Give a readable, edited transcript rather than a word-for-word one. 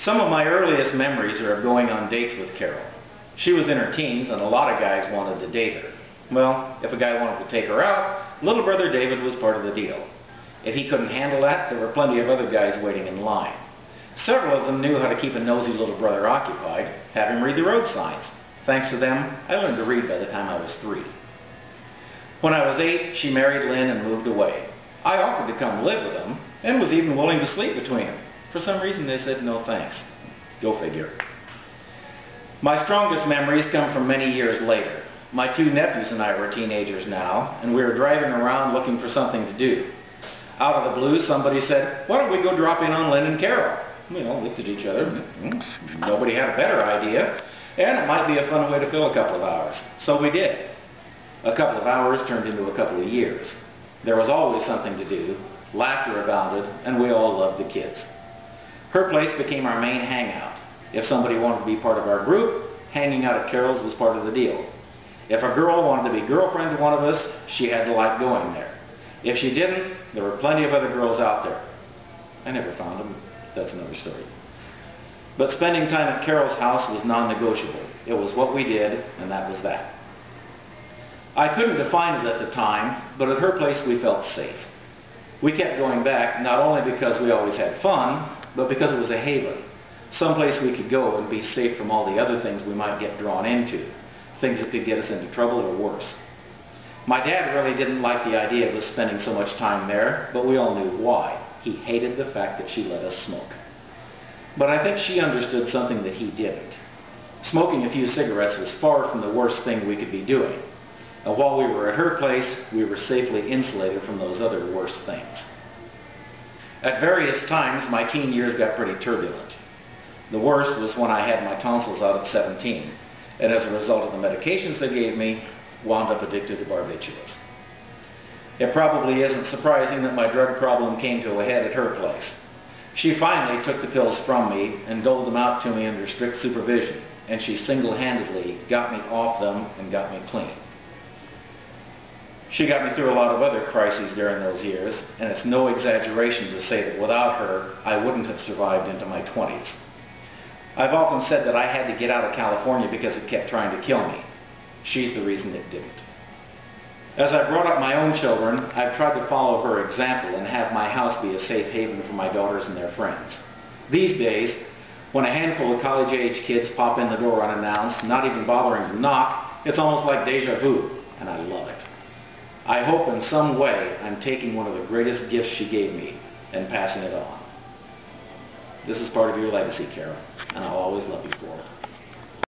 Some of my earliest memories are of going on dates with Carol. She was in her teens and a lot of guys wanted to date her. Well, if a guy wanted to take her out, little brother David was part of the deal. If he couldn't handle that, there were plenty of other guys waiting in line. Several of them knew how to keep a nosy little brother occupied, have him read the road signs. Thanks to them, I learned to read by the time I was 3. When I was 8, she married Lynn and moved away. I offered to come live with them and was even willing to sleep between them. For some reason they said no thanks. Go figure. My strongest memories come from many years later. My 2 nephews and I were teenagers now, and we were driving around looking for something to do. Out of the blue, somebody said, "Why don't we go drop in on Lynn and Carol?" We all looked at each other. Nobody had a better idea, and it might be a fun way to fill a couple of hours. So we did. A couple of hours turned into a couple of years. There was always something to do, laughter abounded, and we all loved the kids. Her place became our main hangout. If somebody wanted to be part of our group, hanging out at Carol's was part of the deal. If a girl wanted to be girlfriend to one of us, she had to like going there. If she didn't, there were plenty of other girls out there. I never found them. That's another story. But spending time at Carol's house was non-negotiable. It was what we did, and that was that. I couldn't define it at the time, but at her place we felt safe. We kept going back not only because we always had fun, but because it was a haven. Someplace we could go and be safe from all the other things we might get drawn into. Things that could get us into trouble or worse. My dad really didn't like the idea of us spending so much time there, but we all knew why. He hated the fact that she let us smoke. But I think she understood something that he didn't. Smoking a few cigarettes was far from the worst thing we could be doing. And while we were at her place, we were safely insulated from those other worst things. At various times, my teen years got pretty turbulent. The worst was when I had my tonsils out at 17, and as a result of the medications they gave me, wound up addicted to barbiturates. It probably isn't surprising that my drug problem came to a head at her place. She finally took the pills from me and doled them out to me under strict supervision, and she single-handedly got me off them and got me clean. She got me through a lot of other crises during those years, and it's no exaggeration to say that without her, I wouldn't have survived into my 20s. I've often said that I had to get out of California because it kept trying to kill me. She's the reason it didn't. As I brought up my own children, I've tried to follow her example and have my house be a safe haven for my daughters and their friends. These days, when a handful of college-age kids pop in the door unannounced, not even bothering to knock, it's almost like deja vu, and I love it. I hope in some way I'm taking one of the greatest gifts she gave me and passing it on. This is part of your legacy, Carol, and I'll always love it.